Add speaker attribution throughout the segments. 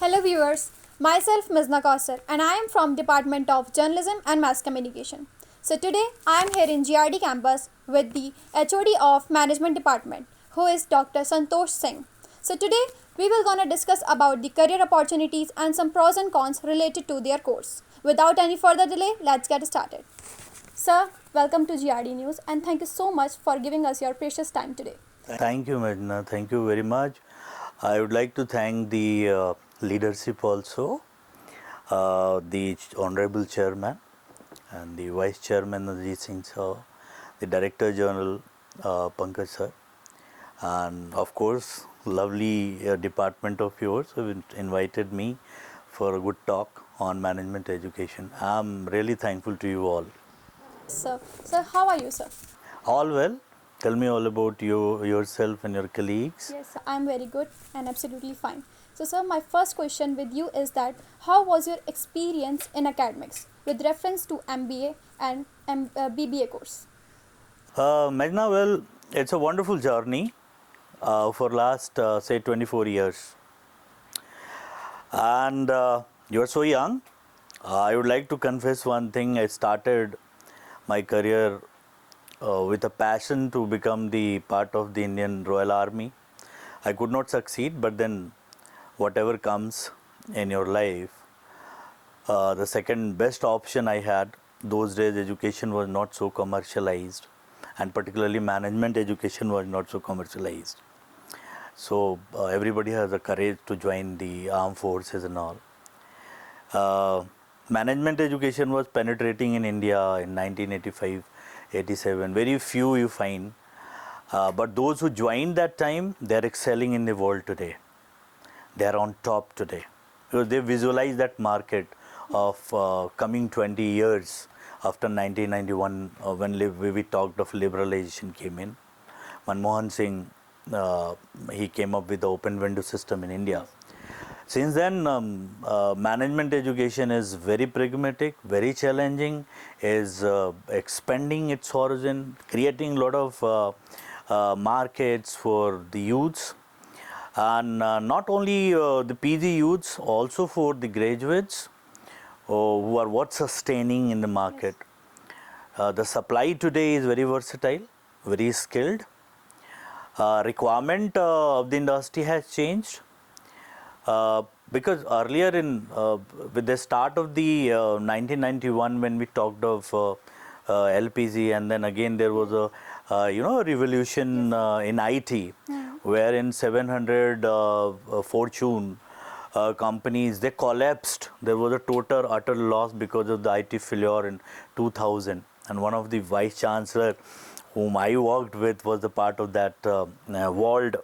Speaker 1: Hello viewers, myself Mizna Kausar and I am from Department of Journalism and Mass Communication. So today I am here in GRD campus with the HOD of Management Department who is Dr. Santosh Singh. So today we will gonna discuss about the career opportunities and some pros and cons related to their course. Without any further delay, let's get started. Sir, welcome to GRD News and thank you so much for giving us your precious time today.
Speaker 2: Thank you, Medna. Thank you very much. I would like to thank the leadership also, the Honorable Chairman and the Vice Chairman Ajit Singh sir, the Director General Pankaj sir, and of course, lovely department of yours who invited me for a good talk on management education. I'm really thankful to you all.
Speaker 1: Sir, how are you, sir?
Speaker 2: All well. Tell me all about you, yourself and your colleagues.
Speaker 1: Yes, I'm very good and absolutely fine. So, sir, my first question with you is that how was your experience in academics with reference to MBA and BBA course?
Speaker 2: Meghna, well, it's a wonderful journey for last say 24 years, and you are so young. I would like to confess one thing. I started my career with a passion to become the part of the Indian Royal Army. I could not succeed, but then whatever comes in your life, the second best option I had, those days education was not so commercialized, and particularly management education was not so commercialized. So everybody has the courage to join the armed forces and all. Management education was penetrating in India in 1985-87. Very few you find, but those who joined that time, they are excelling in the world today. They are on top today because they visualize that market of coming 20 years after 1991 when we talked of liberalization came in. Manmohan Singh, he came up with the open window system in India. Since then, management education is very pragmatic, very challenging, is expanding its horizon, creating a lot of markets for the youths. And not only the PG youths, also for the graduates who are what sustaining in the market. The supply today is very versatile, very skilled. Requirement of the industry has changed because earlier with the start of the 1991 when we talked of LPG, and then again there was a revolution in IT, wherein 700 Fortune companies, they collapsed. There was a total utter loss because of the IT failure in 2000, and one of the vice chancellor whom I worked with was the part of that world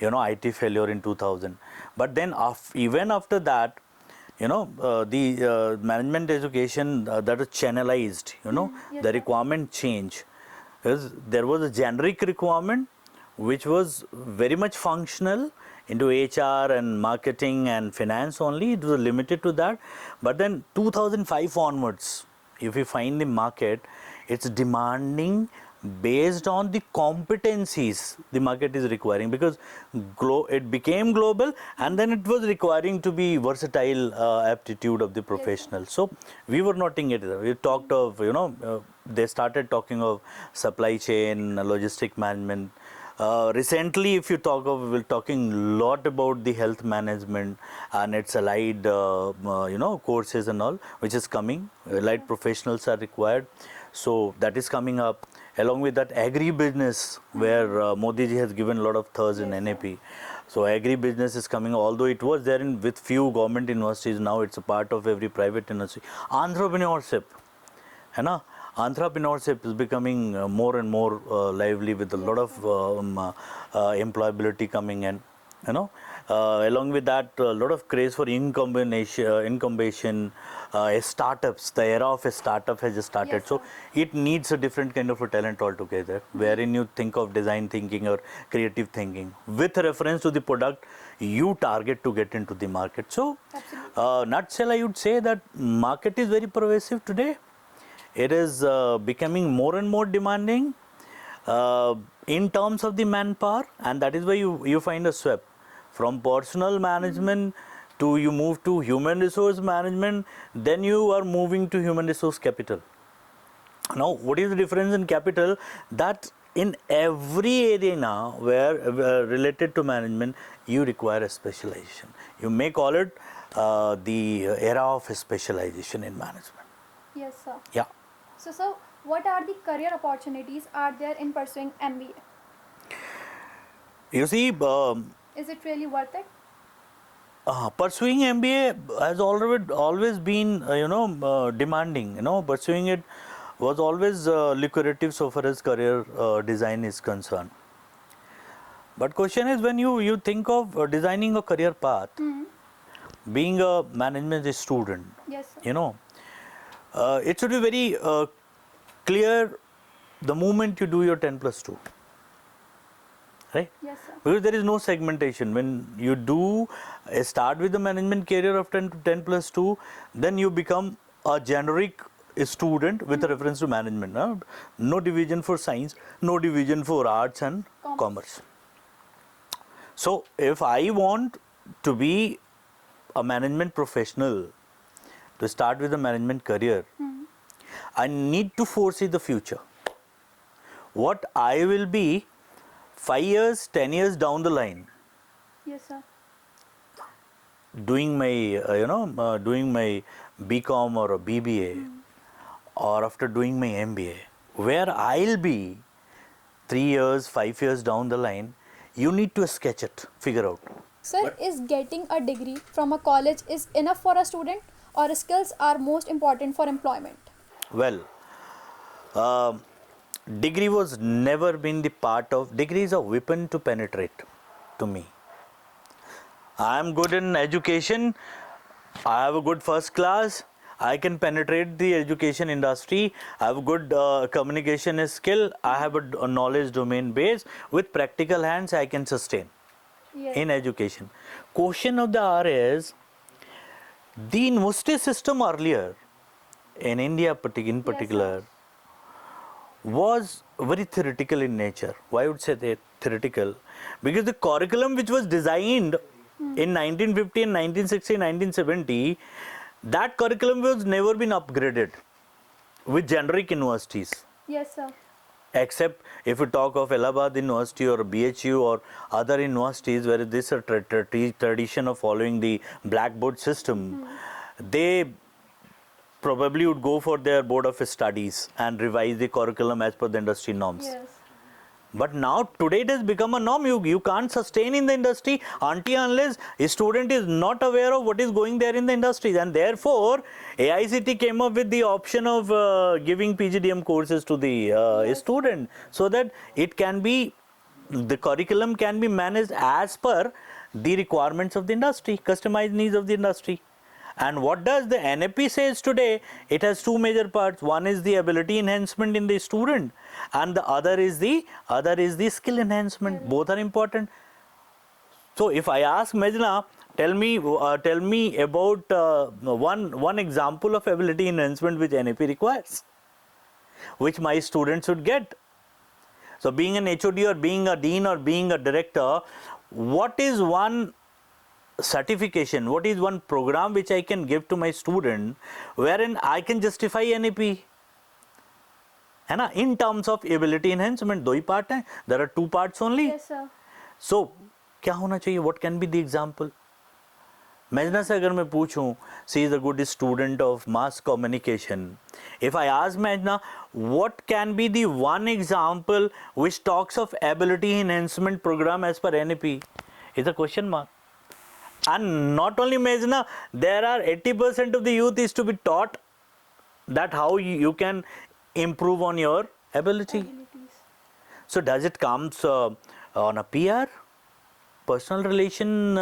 Speaker 2: IT failure in 2000. But then even after that, the management education that was channelized, the requirement change. Because there was a generic requirement which was very much functional into HR and marketing and finance only. It was limited to that. But then 2005 onwards, if you find the market, it's demanding based on the competencies the market is requiring, because it became global and then it was requiring to be versatile aptitude of the professional. So we were not in it. We talked of, they started talking of supply chain, logistic management. Recently, if you talk of, we're talking a lot about the health management and its allied, courses and all, which is coming. Allied professionals are required. So that is coming up. Along with that, agri-business, where Modi ji has given a lot of thrust in NAP. So agri-business is coming, although it was there with few government universities, now it's a part of every private university. Entrepreneurship, entrepreneurship is becoming more and more lively with a lot of employability coming in. Along with that, a lot of craze for incubation, startups. The era of a startup has just started.
Speaker 1: Yes,
Speaker 2: so it needs a different kind of a talent altogether, wherein you think of design thinking or creative thinking with reference to the product you target to get into the market. So, nutshell, I would say that market is very pervasive today. It is becoming more and more demanding in terms of the manpower, and that is why you find a swap From personal management to you move to human resource management, then you are moving to human resource capital. Now, what is the difference in capital? That in every area now where related to management, you require a specialization. You may call it the era of specialization in management.
Speaker 1: Yes, sir.
Speaker 2: Yeah.
Speaker 1: So, sir, what are the career opportunities are there in pursuing MBA?
Speaker 2: You see,
Speaker 1: Is it really worth it?
Speaker 2: pursuing MBA has always been, demanding. Pursuing it was always lucrative so far as career design is concerned. But question is, when you think of designing a career path, being a management student,
Speaker 1: Yes, sir.
Speaker 2: it should be very clear the moment you do your 10+2. Right?
Speaker 1: Yes, sir.
Speaker 2: Because there is no segmentation. When you do start with the management career of 10+2, then you become a generic student with a reference to management. No division for science, no division for arts and commerce. So if I want to be a management professional, to start with a management career, I need to foresee the future. What I will be 5 years, 10 years down the line,
Speaker 1: Yes, sir.
Speaker 2: doing my doing my BCom or a BBA, or after doing my MBA, where I'll be 3 years, 5 years down the line, you need to sketch it, figure out.
Speaker 1: Sir, is getting a degree from a college is enough for a student, or skills are most important for employment?
Speaker 2: Well, degree was never been the part of, degree is a weapon to penetrate to me. I am good in education, I have a good first class, I can penetrate the education industry, I have a good communication skill, I have a knowledge domain base, with practical hands I can sustain in education. Question of the hour is, the university system earlier in India in particular was very theoretical in nature. Why would say they theoretical? Because the curriculum which was designed in 1950 and 1960, 1970, that curriculum was never been upgraded with generic universities.
Speaker 1: Yes, sir.
Speaker 2: Except if you talk of Allahabad University or BHU or other universities where this is a tradition of following the blackboard system, they probably would go for their board of studies and revise the curriculum as per the industry norms.
Speaker 1: Yes.
Speaker 2: But now today it has become a norm. You can't sustain in the industry unless a student is not aware of what is going there in the industry. And therefore, AICT came up with the option of giving PGDM courses to the student, so that it can be, the curriculum can be managed as per the requirements of the industry, customized needs of the industry. And what does the NAP says today? It has two major parts. One is the ability enhancement in the student, and the other is the skill enhancement. Both are important. So if I ask Mejna, tell me about one example of ability enhancement which NAP requires, which my students should get. So being an HOD or being a dean or being a director, what is one certification, what is one program which I can give to my student wherein I can justify NAP? है ना? In terms of ability enhancement, दो ही part हैं. There are two parts only.
Speaker 1: Yes, sir.
Speaker 2: So क्या होना चाहिए? What can be the example? Mejna से अगर मैं पूछूं, she is a good student of mass communication. If I ask Mejna, what can be the one example which talks of ability enhancement program as per NAP? It's a question mark. And not only Mejna, there are 80% of the youth is to be taught that how you can improve on your ability. So does it comes on a PR, personal relation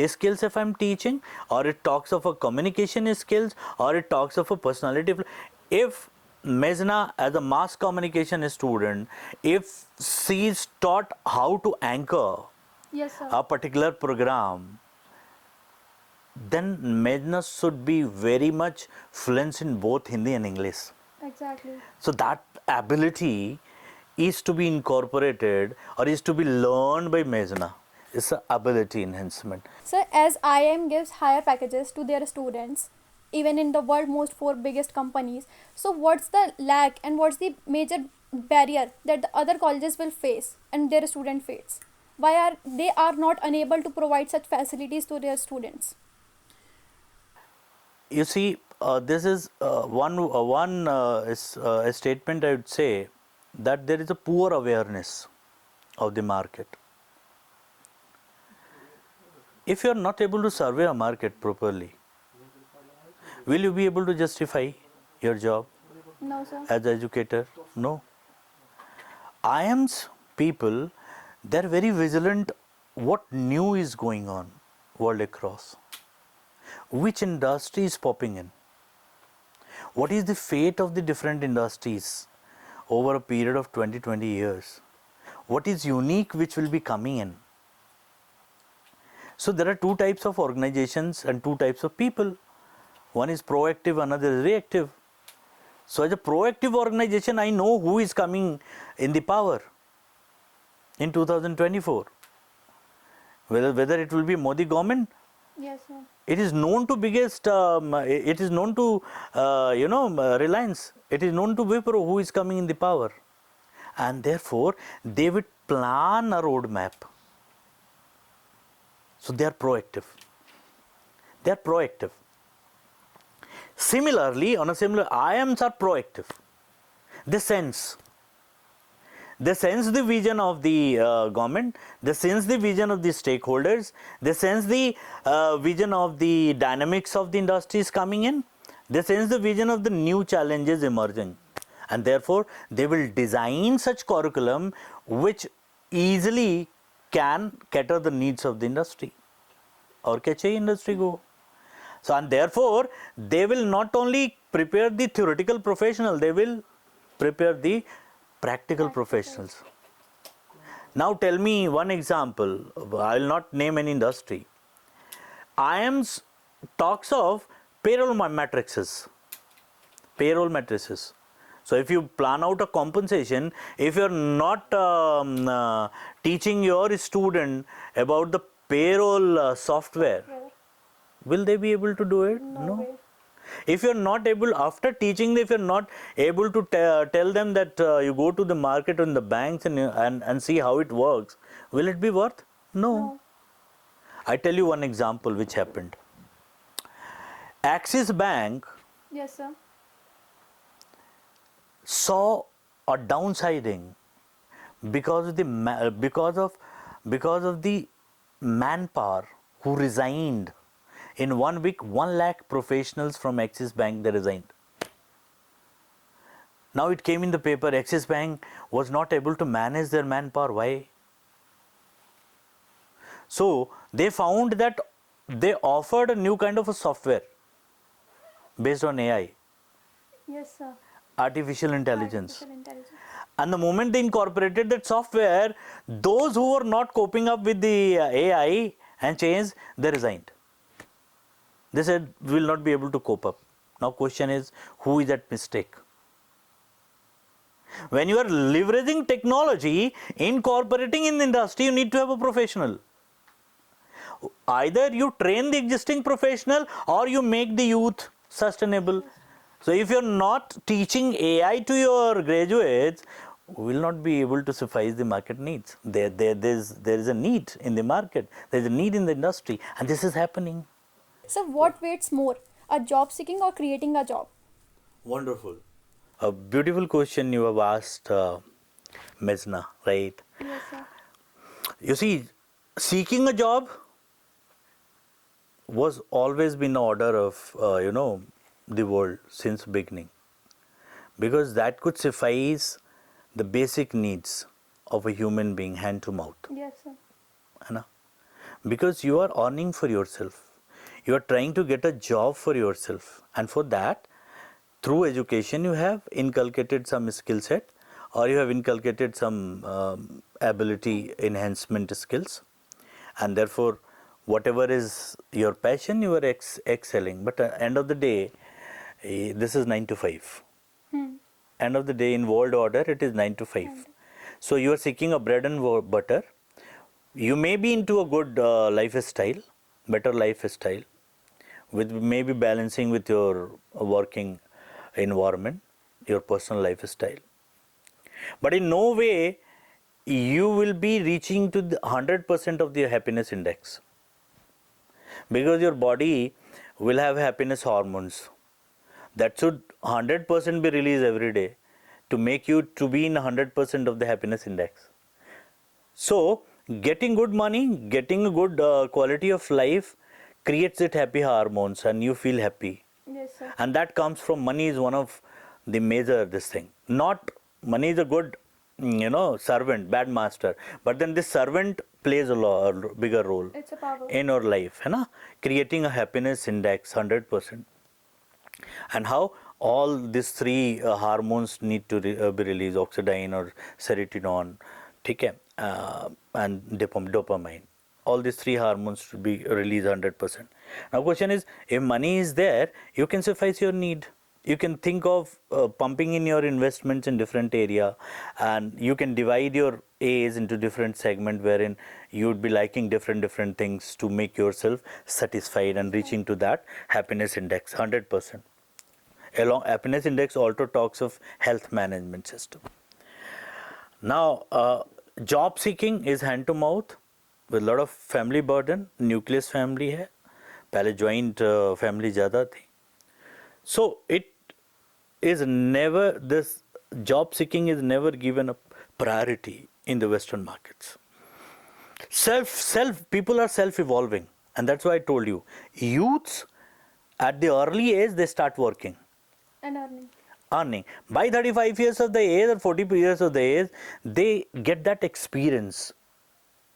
Speaker 2: skills if I'm teaching, or it talks of a communication skills, or it talks of a personality? If Mejna as a mass communication student, if she is taught how to anchor a particular program, then Mejna should be very much fluent in both Hindi and English.
Speaker 1: Exactly.
Speaker 2: So that ability is to be incorporated or is to be learned by Mejna. It's an ability enhancement.
Speaker 1: So as IIM gives higher packages to their students, even in the world most four biggest companies, so what's the lack and what's the major barrier that the other colleges will face and their student face? Why are they are not unable to provide such facilities to their students?
Speaker 2: You see, this is a statement I would say, that there is a poor awareness of the market. If you are not able to survey a market properly, will you be able to justify your job
Speaker 1: No, sir.
Speaker 2: as an educator? No. IIM's people, they're very vigilant what new is going on world across. Which industry is popping in? What is the fate of the different industries over a period of 20 years? What is unique which will be coming in? So there are two types of organizations and two types of people. One is proactive, another is reactive. So as a proactive organization, I know who is coming in the power in 2024. Whether it will be Modi government,
Speaker 1: Yes, sir.
Speaker 2: it is known to biggest, it is known to, Reliance, it is known to Wipro who is coming in the power. And therefore, they would plan a roadmap. So they are proactive. They are proactive. Similarly, on a similar, IIMs are proactive. They sense. They sense the vision of the government, they sense the vision of the stakeholders, they sense the vision of the dynamics of the industries coming in, they sense the vision of the new challenges emerging. And therefore, they will design such curriculum which easily can cater the needs of the industry. और क्या चाहिए industry को? So, and therefore, they will not only prepare the theoretical professional, they will prepare the practical professionals. Now tell me one example, I will not name any industry. IIM's talks of payroll matrices. Payroll matrices. So if you plan out a compensation, if you are not teaching your student about the payroll software, will they be able to do it? No. If you are not able, after teaching, if you are not able to tell them that you go to the market and the banks and see how it works, will it be worth? No. I tell you one example which happened. Axis Bank,
Speaker 1: Yes, sir.
Speaker 2: saw a downsizing because of the manpower who resigned. In 1 week, 1 lakh professionals from Axis Bank, they resigned. Now it came in the paper, Axis Bank was not able to manage their manpower. Why? So they found that they offered a new kind of a software based on AI.
Speaker 1: Yes, sir.
Speaker 2: Artificial intelligence. And the moment they incorporated that software, those who were not coping up with the AI and change, they resigned. They said, we will not be able to cope up. Now question is, who is at mistake? When you are leveraging technology, incorporating in the industry, you need to have a professional. Either you train the existing professional or you make the youth sustainable. So if you are not teaching AI to your graduates, we will not be able to suffice the market needs. There is a need in the market, there is a need in the industry, and this is happening.
Speaker 1: So what weights more, a job seeking or creating a job?
Speaker 2: Wonderful. A beautiful question you have asked, Mezna, right?
Speaker 1: Yes, sir.
Speaker 2: You see, seeking a job was always been the order of, the world since beginning. Because that could suffice the basic needs of a human being, hand to mouth.
Speaker 1: Yes, sir.
Speaker 2: है ना? Because you are earning for yourself. You are trying to get a job for yourself. And for that, through education, you have inculcated some skill set or you have inculcated some ability enhancement skills. And therefore, whatever is your passion, you are excelling. But at the end of the day, this is 9 to 5. End of the day, in world order, it is 9 to 5. So you are seeking a bread and butter. You may be into a good lifestyle, better lifestyle, with maybe balancing with your working environment, your personal lifestyle. But in no way you will be reaching to the 100% of the happiness index, because your body will have happiness hormones that should 100% be released every day to make you to be in 100% of the happiness index. So getting good money, getting a good quality of life creates that happy hormones and you feel happy.
Speaker 1: Yes, sir.
Speaker 2: And that comes from money is one of the major this thing. Not money is a good servant, bad master, but then this servant plays a bigger role
Speaker 1: It's a power.
Speaker 2: in our life, है ना? Creating a happiness index 100%. And how all these three hormones need to be released, oxytocin or serotonin, ठीक है, and dopamine. All these three hormones should be released 100%. Now question is, if money is there, you can suffice your need. You can think of pumping in your investments in different area, and you can divide your A's into different segment wherein you would be liking different things to make yourself satisfied and reaching to that happiness index 100%. Along happiness index also talks of health management system. Now job seeking is hand to mouth with a lot of family burden. Nucleus family है, पहले joint family ज़्यादा थी. So it is never, this job seeking is never given a priority in the Western markets. People are self-evolving, and that's why I told you, youths at the early age they start working.
Speaker 1: And earning.
Speaker 2: Earning. By 35 years of the age or 40 years of the age, they get that experience.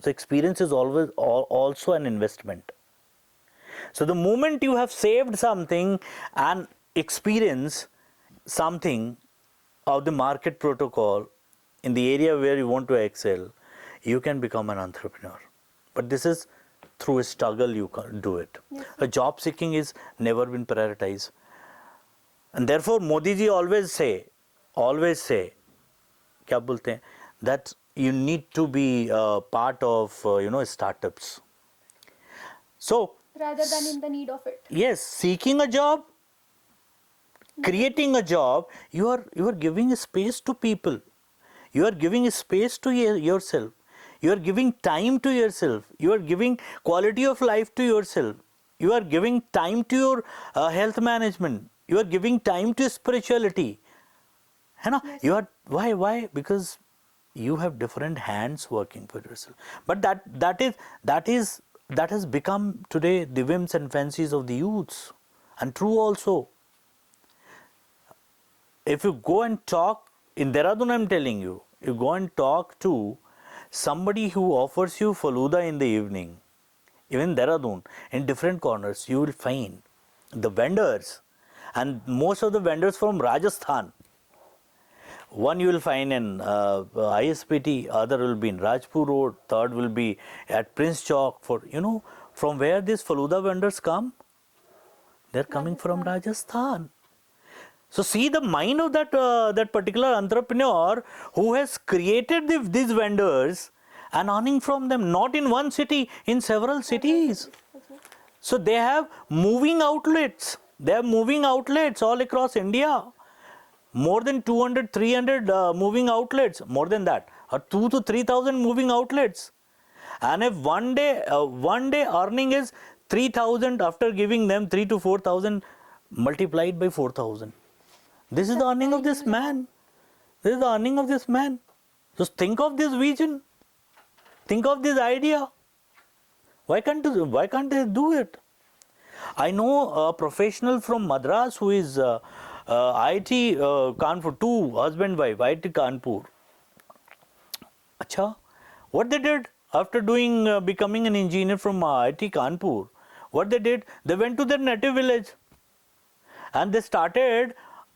Speaker 2: So experience is always also an investment. So the moment you have saved something and experience something of the market protocol in the area where you want to excel, you can become an entrepreneur. But this is through a struggle you can do it.
Speaker 1: Yes.
Speaker 2: A job seeking is never been prioritized. And therefore Modi ji always say, क्या बोलते हैं, that you need to be part of startups. So
Speaker 1: Rather than in the need of it.
Speaker 2: yes, seeking a job, creating a job, you are giving a space to people. You are giving a space to yourself. You are giving time to yourself. You are giving quality of life to yourself. You are giving time to your health management. You are giving time to spirituality. है ना?
Speaker 1: Yes.
Speaker 2: You are why? Because you have different hands working for yourself. But that has become today the whims and fancies of the youths, and true also. If you go and talk in Dehradun, I'm telling you, you go and talk to somebody who offers you Faluda in the evening, even Dehradun, in different corners, you will find the vendors, and most of the vendors from Rajasthan. One you will find in ISPT, other will be in Rajpur Road, third will be at Prince Chowk. From where these Faluda vendors come? They're coming from Rajasthan. So see the mind of that particular entrepreneur who has created these vendors and earning from them, not in one city, in several cities. So they have moving outlets. They have moving outlets all across India. More than 200, 300 moving outlets, more than that, or 2,000 to 3,000 moving outlets. And if one day earning is 3,000, after giving them 3 to 4,000 multiplied by 4,000. This is the earning of this man. This is the earning of this man. Just think of this vision. Think of this idea. Why can't they do it? I know a professional from Madras who is IIT Kanpur, two husband wife, IIT Kanpur. Acha, what they did after becoming an engineer from IIT Kanpur, what they did, they went to their native village and they started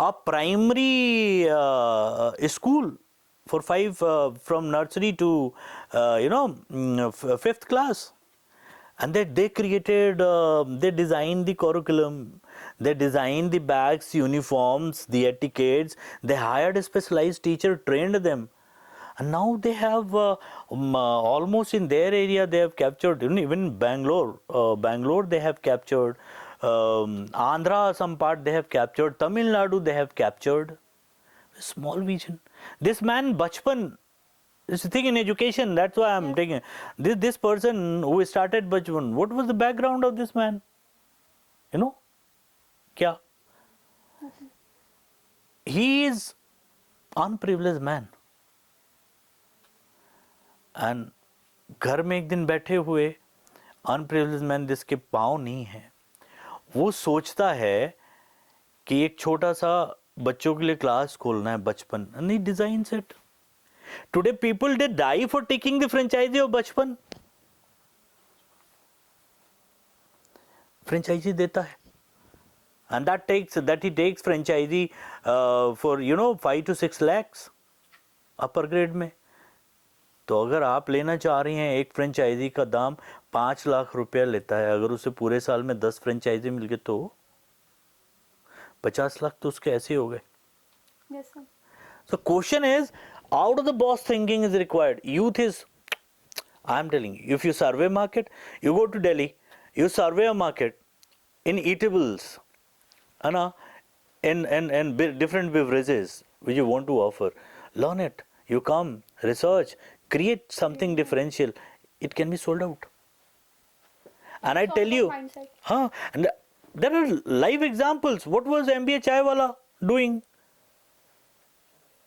Speaker 2: a primary school for from nursery to fifth class. And they created, they designed the curriculum, they designed the bags, uniforms, the etiquettes, they hired a specialized teacher, trained them. And now they have almost in their area they have captured, even Bangalore they have captured, Andhra some part they have captured, Tamil Nadu they have captured. A small region. This man Bachpan, it's a thing in education, that's why I'm taking this person who started Bachpan. What was the background of this man? You know? Kya? He is unprivileged man. And घर में एक दिन बैठे हुए unprivileged man जिसके पाँव नहीं है, वो सोचता है कि एक छोटा सा बच्चों के लिए क्लास खोलना है बचपन, and he designs it. Today people they die for taking the franchisee of बचपन. Franchisee देता है, and that he takes franchisee for 5 to 6 lakhs upper grade में. तो अगर आप लेना चाह रही हैं, एक फ्रेंचाइजी का दाम 5 लाख रुपया लेता है, अगर उसे पूरे साल में 10 फ्रेंचाइजी मिल गए तो 50 लाख तो उसके ऐसे हो गए.
Speaker 1: Yes, sir.
Speaker 2: So question is, out of the box thinking is required. Youth is, I am telling you, if you survey market, you go to Delhi, you survey a market in eatables, in different beverages which you want to offer, learn it. You come, research, create something differential. It can be sold out. And I tell you, and there are live examples. What was MBA Chaiwala doing?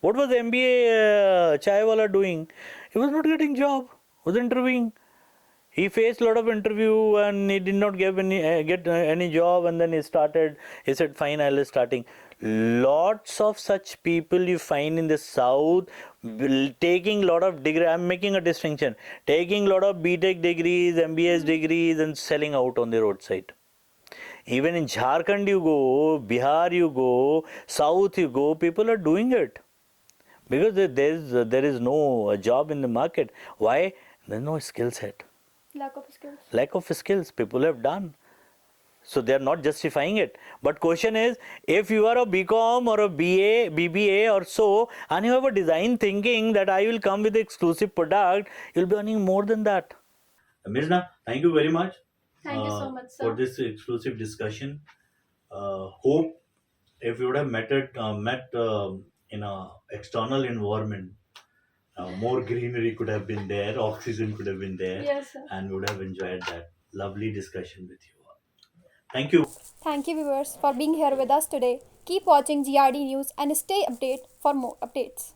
Speaker 2: What was MBA Chaiwala doing? He was not getting job, was interviewing. He faced a lot of interview and he did not get any job, and then he said fine, I'll starting. Lots of such people you find in the south taking lot of degree. I'm making a distinction, taking lot of BTech degrees, MBS degrees and selling out on the roadside. Even in Jharkhand you go, Bihar you go, south you go, people are doing it because there is no job in the market. Why? There's no skill set. Lack of skills people have done. So they are not justifying it. But question is, if you are a BCom or a BA, BBA or so, and you have a design thinking that I will come with exclusive product, you'll be earning more than that. Mirna, thank you very much.
Speaker 1: Thank you so much, sir.
Speaker 2: For this exclusive discussion. Hope if you would have met in a external environment, more greenery could have been there, oxygen could have been there,
Speaker 1: Yes, sir.
Speaker 2: and would have enjoyed that lovely discussion with you. Thank you.
Speaker 1: Thank you, viewers, for being here with us today. Keep watching GRD News and stay updated for more updates.